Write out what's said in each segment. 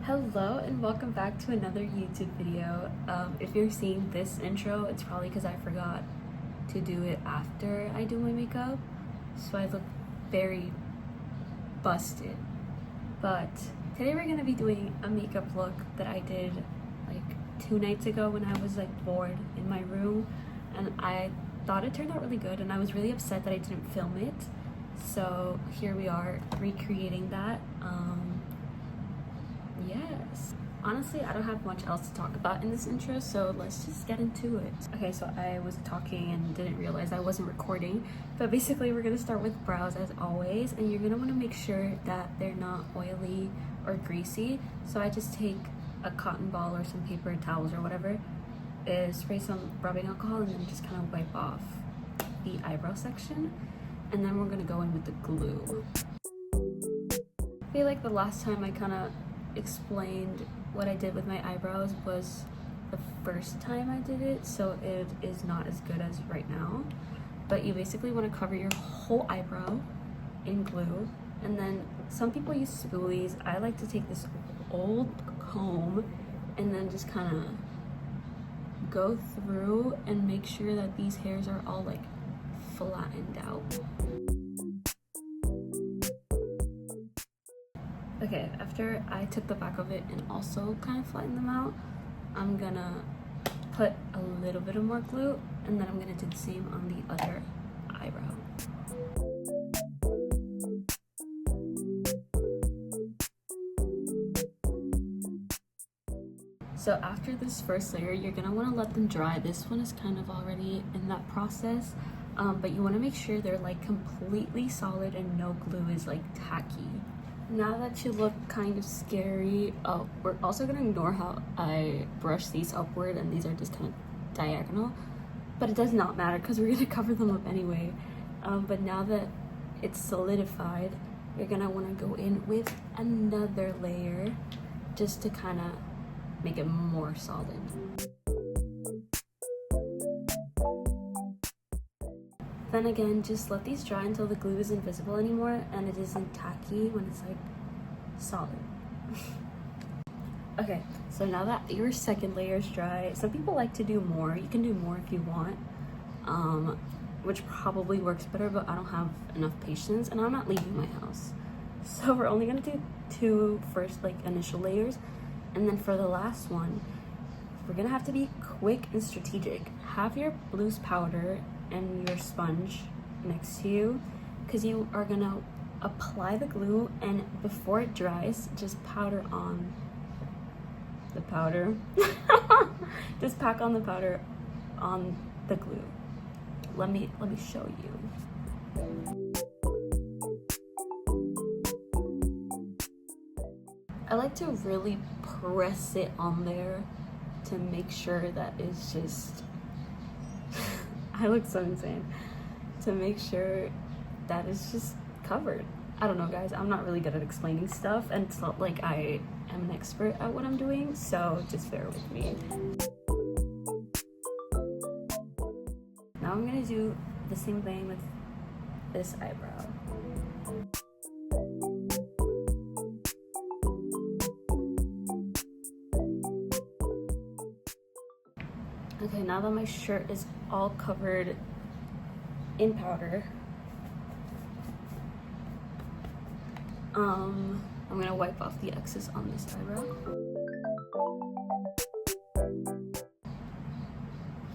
Hello and welcome back to another YouTube video. If you're seeing this intro, it's probably because I forgot to do it after I do my makeup, so I look very busted. But today we're gonna be doing a makeup look that I did like 2 nights ago when I was like bored in my room, and I thought it turned out really good, and I was really upset that I didn't film it. So here we are recreating that. Yes. Honestly, I don't have much else to talk about in this intro, so let's just get into it. Okay, so I was talking and didn't realize I wasn't recording, but basically we're gonna start with brows as always, and you're gonna wanna make sure that they're not oily or greasy. So I just take a cotton ball or some paper towels or whatever, spray some rubbing alcohol, and then just kind of wipe off the eyebrow section. And then we're gonna go in with the glue. I feel like the last time I kind of explained what I did with my eyebrows was the first time I did it, so it is not as good as right now. But you basically want to cover your whole eyebrow in glue, and then some people use spoolies. I like to take this old comb and then just kind of go through and make sure that these hairs are all like flattened out. Okay, after I took the back of it and also kind of flattened them out, I'm gonna put a little bit of more glue, and then I'm gonna do the same on the other eyebrow. So after this first layer, you're gonna wanna let them dry. This one is kind of already in that process, but you wanna make sure they're like completely solid and no glue is like tacky. Now that you look kind of scary, we're also gonna ignore how I brush these upward and these are just kind of diagonal, but it does not matter because we're gonna cover them up anyway. But now that it's solidified, you're gonna wanna go in with another layer just to kind of make it more solid. Then again, just let these dry until the glue isn't visible anymore and it isn't tacky when it's like solid. Okay, so now that your second layer is dry, some people like to do more. You can do more if you want, which probably works better, but I don't have enough patience and I'm not leaving my house. So we're only gonna do 2 first like initial layers, and then for the last one, we're gonna have to be quick and strategic. Have your loose powder and your sponge next to you, because you are gonna apply the glue, and before it dries, just powder on the powder. Just pack on the powder on the glue. Let me show you. I like to really press it on there to make sure that it's just I look so insane, to make sure that it's just covered. I don't know, guys, I'm not really good at explaining stuff, and it's not like I am an expert at what I'm doing, so just bear with me. Now I'm gonna do the same thing with this eyebrow. Okay, now that my shirt is all covered in powder, I'm gonna wipe off the excess on this eyebrow.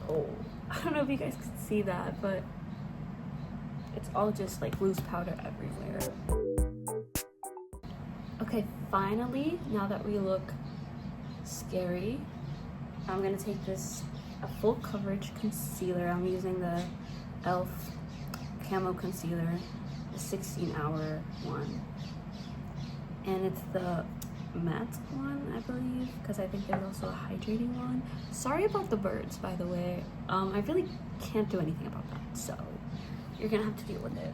Oh, I don't know if you guys can see that, but it's all just like loose powder everywhere. Okay, finally, now that we look scary, I'm gonna take this a full coverage concealer. I'm using the e.l.f. Camo Concealer, the 16-hour one. And it's the matte one, I believe, because I think there's also a hydrating one. Sorry about the birds, by the way. I really can't do anything about that, so you're gonna have to deal with it.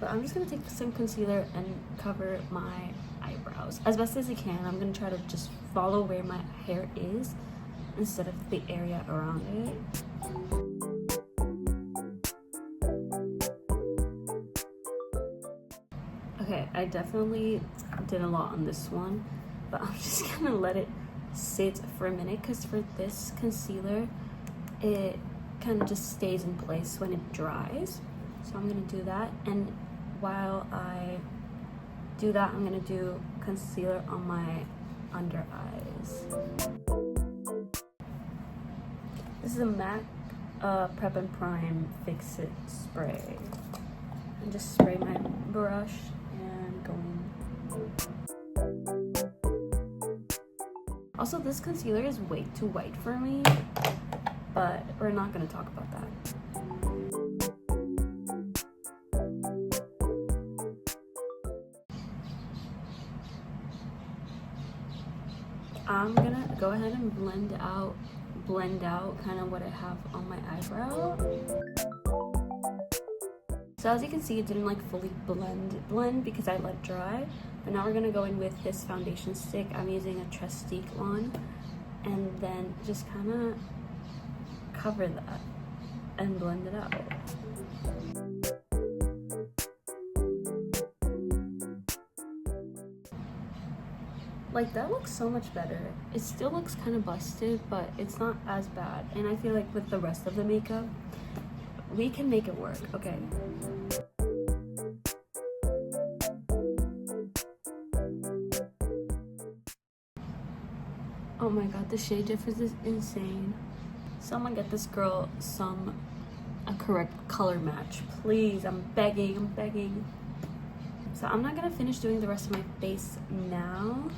But I'm just gonna take some concealer and cover my eyebrows as best as I can. I'm gonna try to just follow where my hair is instead of the area around it. Okay, I definitely did a lot on this one. but I'm just gonna let it sit for a minute because for this concealer it kind of just stays in place when it dries. So I'm gonna do that, and while I do that, I'm gonna do concealer on my under eyes. This is a MAC Prep and Prime Fix It spray. And just spray my brush and go in. Also, this concealer is way too white for me, but we're not gonna talk about that. I'm gonna go ahead and blend out kind of what I have on my eyebrow. So as you can see, it didn't like fully blend because I let dry. But now we're gonna go in with this foundation stick. I'm using a Trestique one, and then just kind of cover that and blend it out. Like, that looks so much better. It still looks kind of busted, but it's not as bad. And I feel like with the rest of the makeup, we can make it work, okay? Oh my god, the shade difference is insane. Someone get this girl a correct color match, please. I'm begging. So I'm not gonna finish doing the rest of my face now.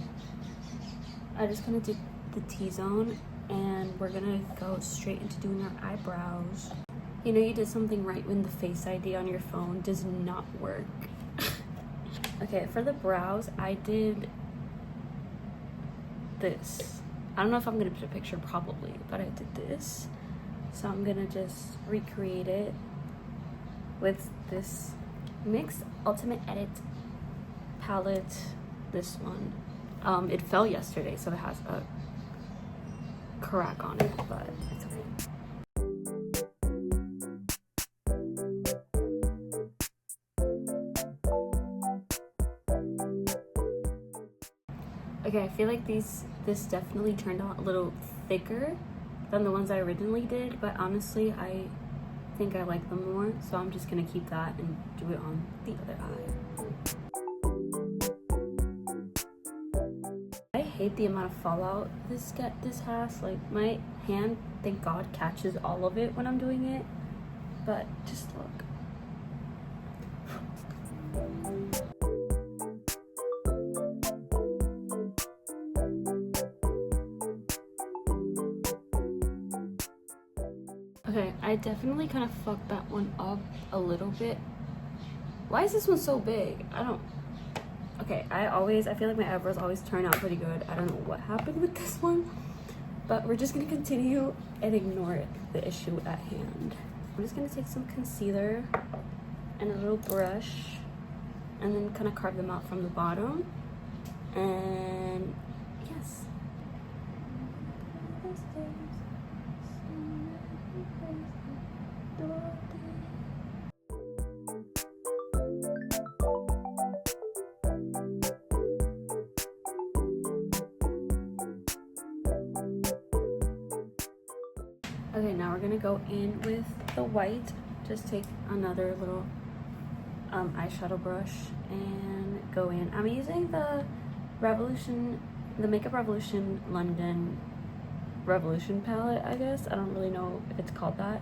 I'm just gonna do the T-zone, and we're gonna go straight into doing our eyebrows. You know you did something right when the Face ID on your phone does not work. Okay, for the brows, I did this. I don't know if I'm gonna put a picture, probably, but I did this. So I'm gonna just recreate it with this NYX Ultimate Edit palette, this one. It fell yesterday, so it has a crack on it, but it's okay. Okay, I feel like this definitely turned out a little thicker than the ones I originally did, but honestly, I think I like them more, so I'm just gonna keep that and do it on the other eye. I hate the amount of fallout this has. Like, my hand, thank God, catches all of it when I'm doing it, but just look. Okay, I definitely kind of fucked that one up a little bit. Why is this one so big? Okay, I feel like my eyebrows always turn out pretty good. I don't know what happened with this one, but we're just gonna continue and ignore the issue at hand. I'm just gonna take some concealer and a little brush and then kind of carve them out from the bottom. And yes. Okay, now we're gonna go in with the white. Just take another little eyeshadow brush and go in. I'm using the Makeup Revolution London Revolution palette, I guess. I don't really know if it's called that.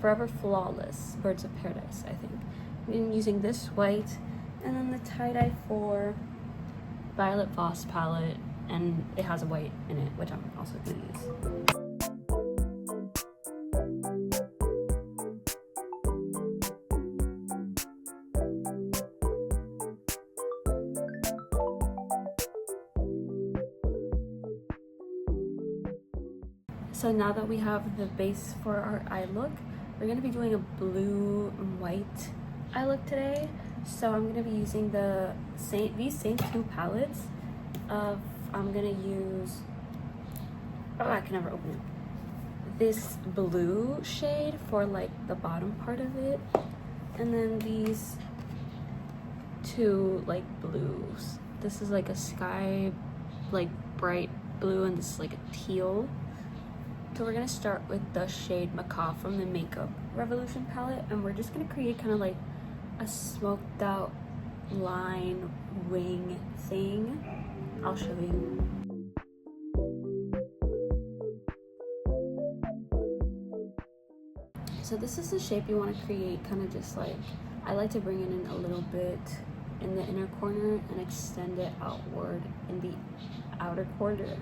Forever Flawless, Birds of Paradise, I think. I'm using this white, and then the tie-dye for Violet Voss palette, and it has a white in it, which I'm also gonna use. So now that we have the base for our eye look, we're going to be doing a blue and white eye look today. So I'm going to be using these same two palettes. I'm going to use, I can never open it, this blue shade for like the bottom part of it, and then these two like blues. This is like a sky like bright blue and this is like a teal. So we're gonna start with the shade Macaw from the Makeup Revolution palette, and we're just gonna create kind of like a smoked out line wing thing. I'll show you. So this is the shape you want to create, kind of just like, I like to bring it in a little bit in the inner corner and extend it outward in the outer corner.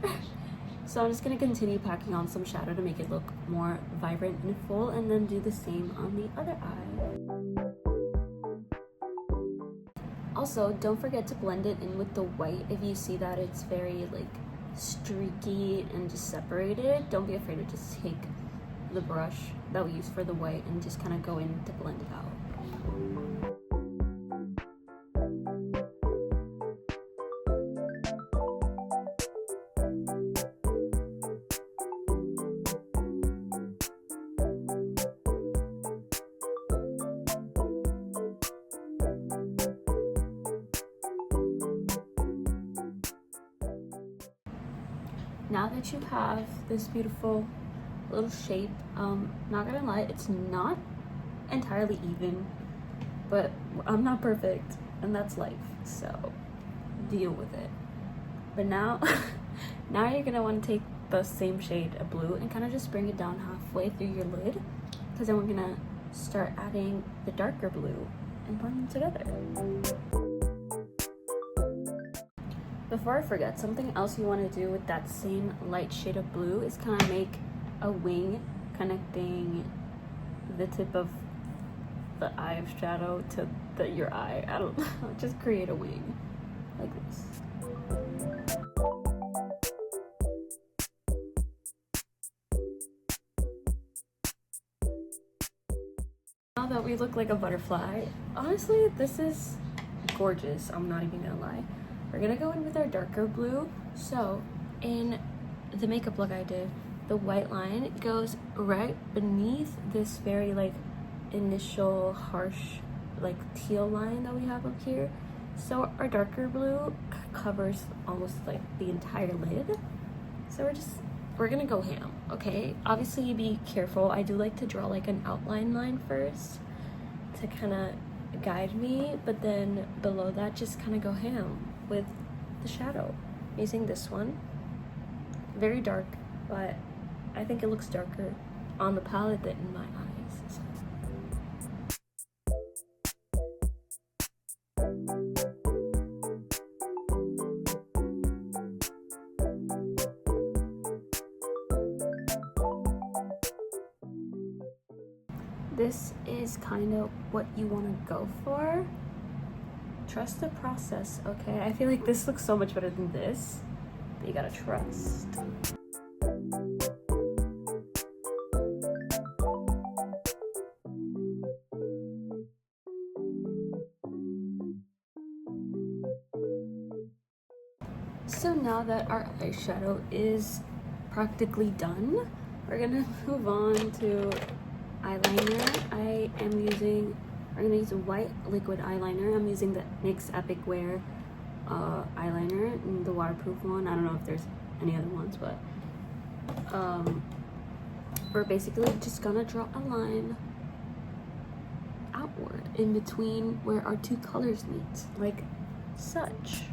So I'm just going to continue packing on some shadow to make it look more vibrant and full, and then do the same on the other eye. Also, don't forget to blend it in with the white. If you see that it's very like streaky and just separated, don't be afraid to just take the brush that we use for the white and just kind of go in to blend it out. Now that you have this beautiful little shape, not gonna lie, it's not entirely even, but I'm not perfect and that's life, so deal with it. But now now you're gonna want to take the same shade of blue and kind of just bring it down halfway through your lid, because then we're gonna start adding the darker blue and blend them together. Before I forget, something else you want to do with that same light shade of blue is kind of make a wing connecting the tip of the eye of shadow to your eye. I don't know, just create a wing like this. Now that we look like a butterfly, honestly, this is gorgeous. I'm not even gonna lie. We're gonna go in with our darker blue. So in the makeup look I did, the white line goes right beneath this very like initial harsh like teal line that we have up here. So our darker blue covers almost like the entire lid. So we're gonna go ham, okay? Obviously be careful. I do like to draw like an outline line first to kind of guide me, but then below that just kind of go ham with the shadow. Using this one, very dark, but I think it looks darker on the palette than in my eyes. So. This is kind of what you want to go for. Trust the process, okay? I feel like this looks so much better than this, but you gotta trust. So now that our eyeshadow is practically done, we're gonna move on to eyeliner. I'm gonna use a white liquid eyeliner. I'm using the NYX Epic Wear eyeliner, the waterproof one. I don't know if there's any other ones, but we're basically just gonna draw a line outward in between where our two colors meet, like such.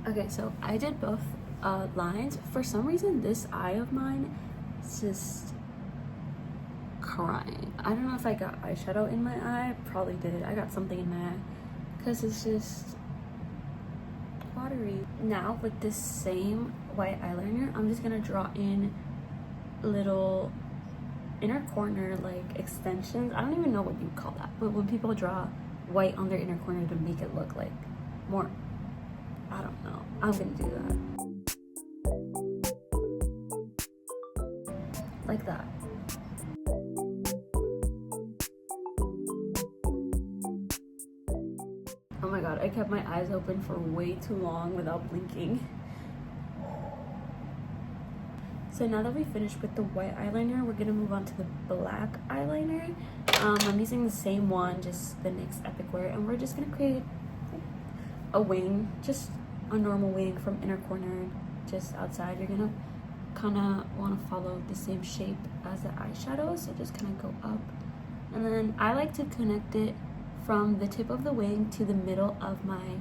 Okay, so I did both lines. For some reason, this eye of mine is just crying. I don't know if I got eyeshadow in my eye. Probably did. I got something in my eye because it's just watery. Now with this same white eyeliner, I'm just gonna draw in little inner corner like extensions. I don't even know what you call that, but when people draw white on their inner corner to make it look like more, I don't know. I'm gonna do that. Like that. Oh my god, I kept my eyes open for way too long without blinking. So now that we finished with the white eyeliner, we're gonna move on to the black eyeliner. I'm using the same one, just the NYX Epic Wear, and we're just gonna create a wing, just a normal wing from inner corner, just outside. You're gonna kind of want to follow the same shape as the eyeshadow, so just kind of go up. And then I like to connect it from the tip of the wing to the middle of my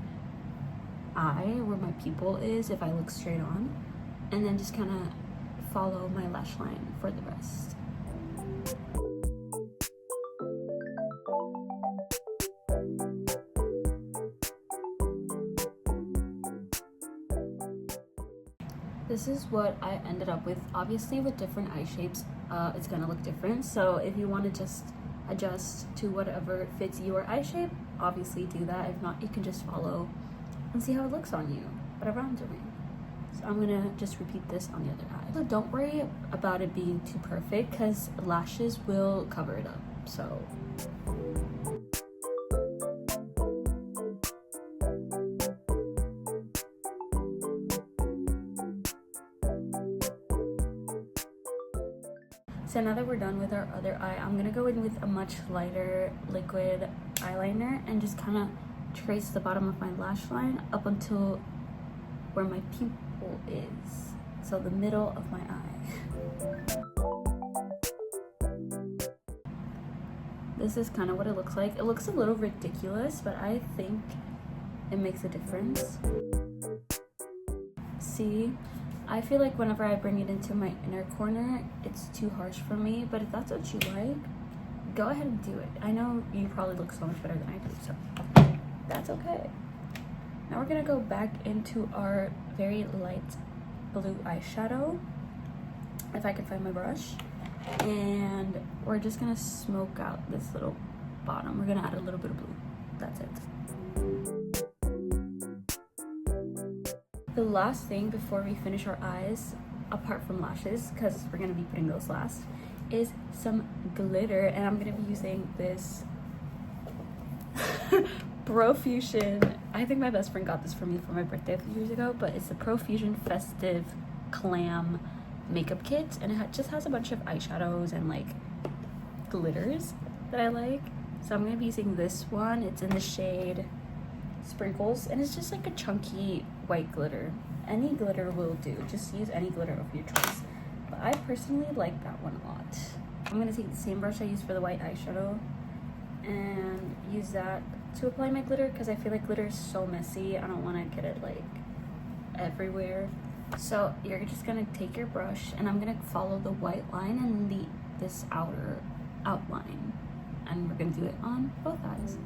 eye, where my pupil is, if I look straight on, and then just kind of follow my lash line for the rest. This is what I ended up with. Obviously with different eye shapes, it's gonna look different. So if you want to just adjust to whatever fits your eye shape, obviously do that. If not, you can just follow and see how it looks on you, whatever I'm doing. So I'm gonna just repeat this on the other eye. So don't worry about it being too perfect, because lashes will cover it up. So now that we're done with our other eye, I'm gonna go in with a much lighter liquid eyeliner and just kind of trace the bottom of my lash line up until where my pupil is, so the middle of my eye. This is kind of what it looks like. It looks a little ridiculous, but I think it makes a difference. See, I feel like whenever I bring it into my inner corner, it's too harsh for me, but if that's what you like, go ahead and do it. I know you probably look so much better than I do, so that's okay. Now we're gonna go back into our very light blue eyeshadow, if I can find my brush, and we're just gonna smoke out this little bottom. We're gonna add a little bit of blue. That's it. The last thing before we finish our eyes, apart from lashes, because we're gonna be putting those last, is some glitter, and I'm gonna be using this Profusion. I think my best friend got this for me for my birthday a few years ago, but it's the Profusion Festive Clam makeup kit, and it just has a bunch of eyeshadows and like glitters that I like. So I'm gonna be using this one. It's in the shade Sprinkles, and it's just like a chunky white glitter. Any glitter will do, just use any glitter of your choice, but I personally like that one a lot. I'm gonna take the same brush I used for the white eyeshadow and use that to apply my glitter, because I feel like glitter is so messy. I don't want to get it like everywhere. So you're just gonna take your brush, and I'm gonna follow the white line and this outer outline, and we're gonna do it on both eyes.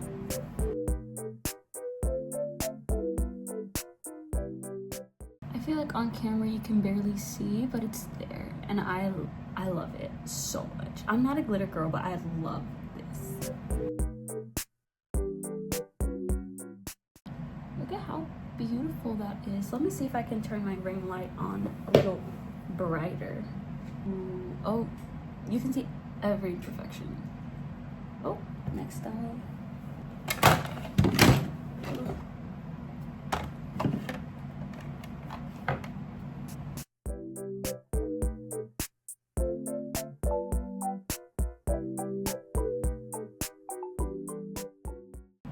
I feel like on camera you can barely see, but it's there, and I love it so much. I'm not a glitter girl, but I love this. Look at how beautiful that is. Let me see if I can turn my ring light on a little brighter. Ooh. Oh, you can see every imperfection. Oh, next time.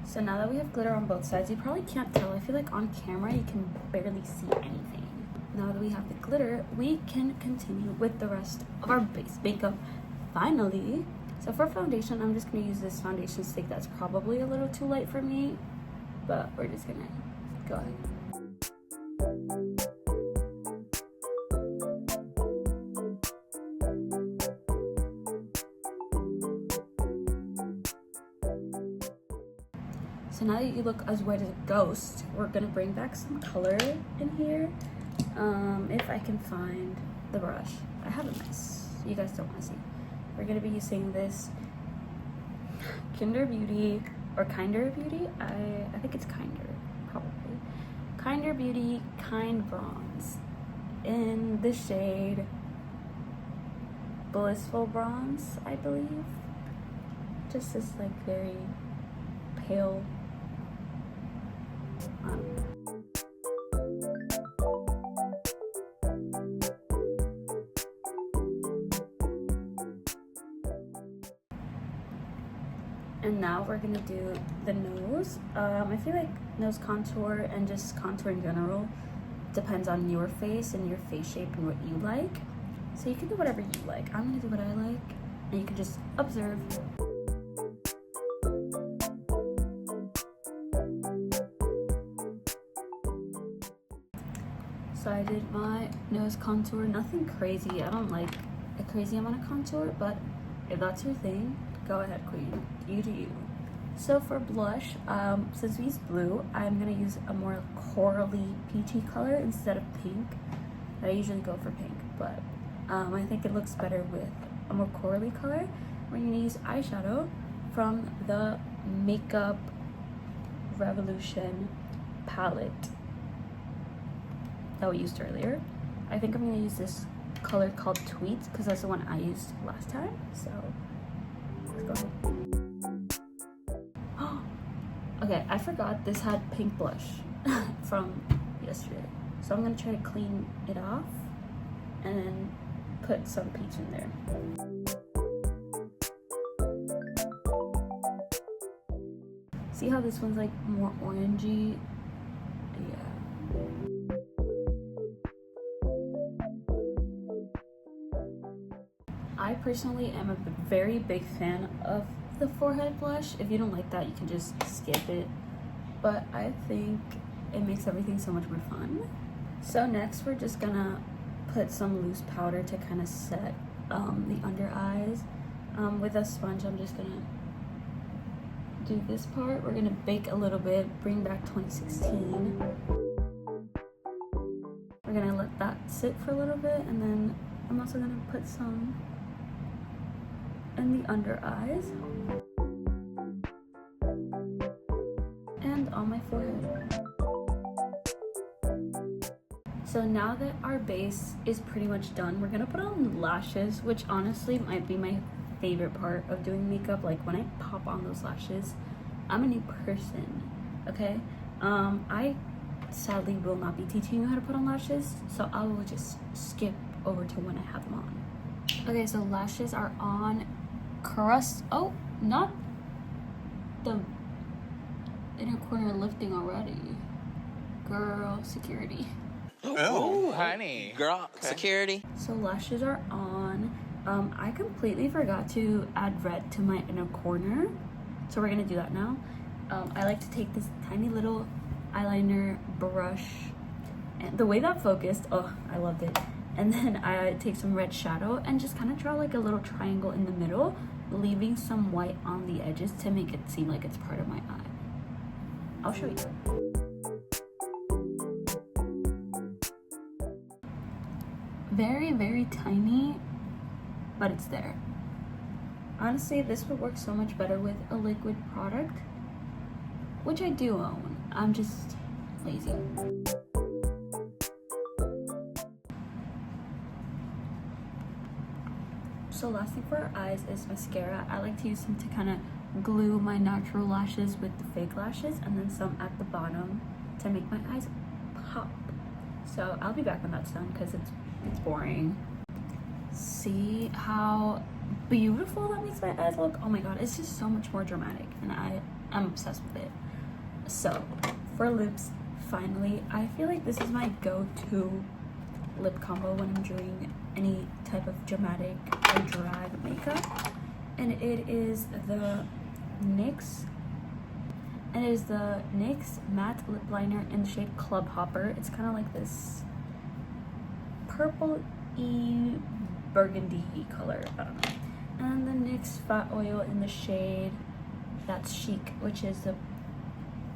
So now that we have glitter on both sides, you probably can't tell. I feel like on camera you can barely see anything. Now that we have the glitter, we can continue with the rest of our base makeup finally. So for foundation, I'm just gonna use this foundation stick that's probably a little too light for me, but we're just gonna go ahead. So now that you look as white as a ghost, we're gonna bring back some color in here. If I can find the brush. I have a mess. You guys don't want to see. We're gonna be using this Kinder Beauty or Kinder Beauty. I think it's Kinder, probably. Kinder Beauty Kind Bronze in the shade Blissful Bronze, I believe. Just this like very pale And now we're gonna do the nose. I feel like nose contour and just contour in general depends on your face and your face shape and what you like. So you can do whatever you like. I'm gonna do what I like, and you can just observe. So I did my nose contour, nothing crazy. I don't like a crazy amount of contour, but if that's your thing, go ahead, queen. You do you. So for blush, since we used blue, I'm gonna use a more corally peachy color instead of pink. I usually go for pink, but I think it looks better with a more corally color. We're gonna use eyeshadow from the Makeup Revolution palette that we used earlier. I think I'm gonna use this color called Tweets because that's the one I used last time. So let's go ahead. Okay, I forgot this had pink blush from yesterday. So I'm gonna try to clean it off and then put some peach in there. See how this one's like more orangey? Yeah. I personally am a very big fan of the forehead blush. If you don't like that, you can just skip it. But I think it makes everything so much more fun. So next we're just gonna put some loose powder to kind of set the under eyes. With a sponge, I'm just gonna do this part. We're gonna bake a little bit, bring back 2016. We're gonna let that sit for a little bit, and then I'm also gonna put some in the under eyes and on my forehead. So now that our base is pretty much done, we're gonna put on lashes, which honestly might be my favorite part of doing makeup. Like when I pop on those lashes, I'm a new person, okay? I sadly will not be teaching you how to put on lashes, so I will just skip over to when I have them on. Okay, so lashes are on. Crust, oh, not the inner corner lifting already. Girl, security. Oh, honey. Girl, okay. Security. So lashes are on. I completely forgot to add red to my inner corner, so we're gonna do that now. I like to take this tiny little eyeliner brush, and the way that focused, oh, I loved it. And then I take some red shadow and just kind of draw like a little triangle in the middle, leaving some white on the edges to make it seem like it's part of my eye. I'll show you. Very, very tiny, but it's there. Honestly, this would work so much better with a liquid product, which I do own. I'm just lazy. So last thing for our eyes is mascara. I like to use some to kind of glue my natural lashes with the fake lashes, and then some at the bottom to make my eyes pop. So I'll be back when that's done because it's boring. See how beautiful that makes my eyes look? Oh my god, it's just so much more dramatic, and I'm obsessed with it. So for lips, finally, I feel like this is my go-to lip combo when I'm doing any type of dramatic or drag makeup, and it is the NYX matte lip liner in the shade Club Hopper. It's kind of like this purple-y burgundy color, I don't know. And the NYX Fat Oil in the shade That's Chic, which is the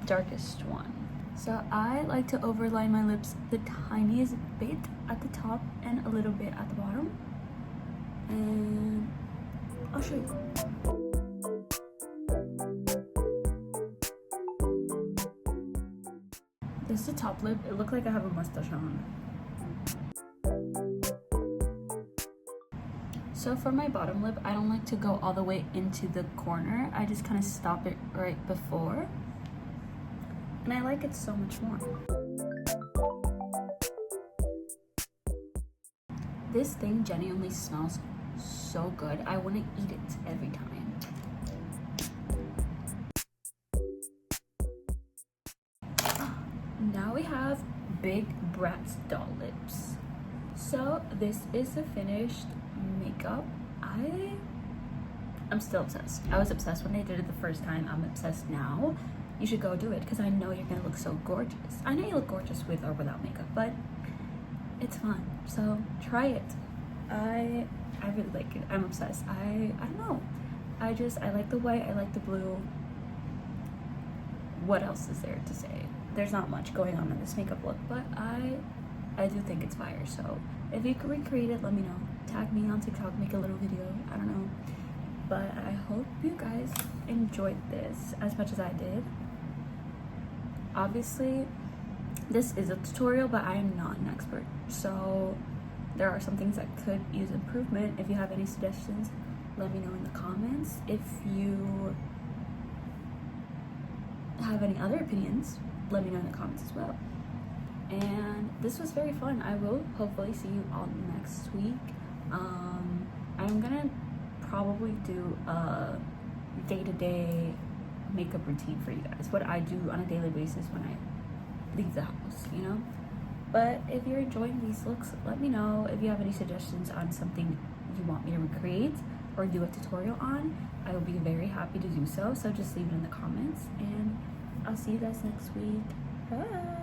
darkest one. So I like to overline my lips the tiniest bit at the top and a little bit at the bottom. And I'll show you. This is the top lip. It looked like I have a mustache on. So for my bottom lip, I don't like to go all the way into the corner. I just kind of stop it right before. And I like it so much more. This thing genuinely smells so good. I want to eat it every time. we have Big Bratz doll lips. So this is the finished makeup. I'm still obsessed. I was obsessed when I did it the first time. I'm obsessed now. You should go do it because I know you're gonna look so gorgeous. I know you look gorgeous with or without makeup, but it's fun. So try it. I really like it. I'm obsessed. I don't know. I like the white. I like the blue. What else is there to say? There's not much going on in this makeup look, but I do think it's fire. So if you could recreate it, let me know. Tag me on TikTok, make a little video. I don't know. But I hope you guys enjoyed this as much as I did. Obviously, this is a tutorial, but I am not an expert. So there are some things that could use improvement. If you have any suggestions, let me know in the comments. If you have any other opinions, let me know in the comments as well. And this was very fun. I will hopefully see you all next week. I'm gonna probably do a day-to-day makeup routine for you guys, what I do on a daily basis when I leave the house, you know. But if you're enjoying these looks, let me know. If you have any suggestions on something you want me to recreate or do a tutorial on, I will be very happy to do so. So just leave it in the comments, and I'll see you guys next week. Bye.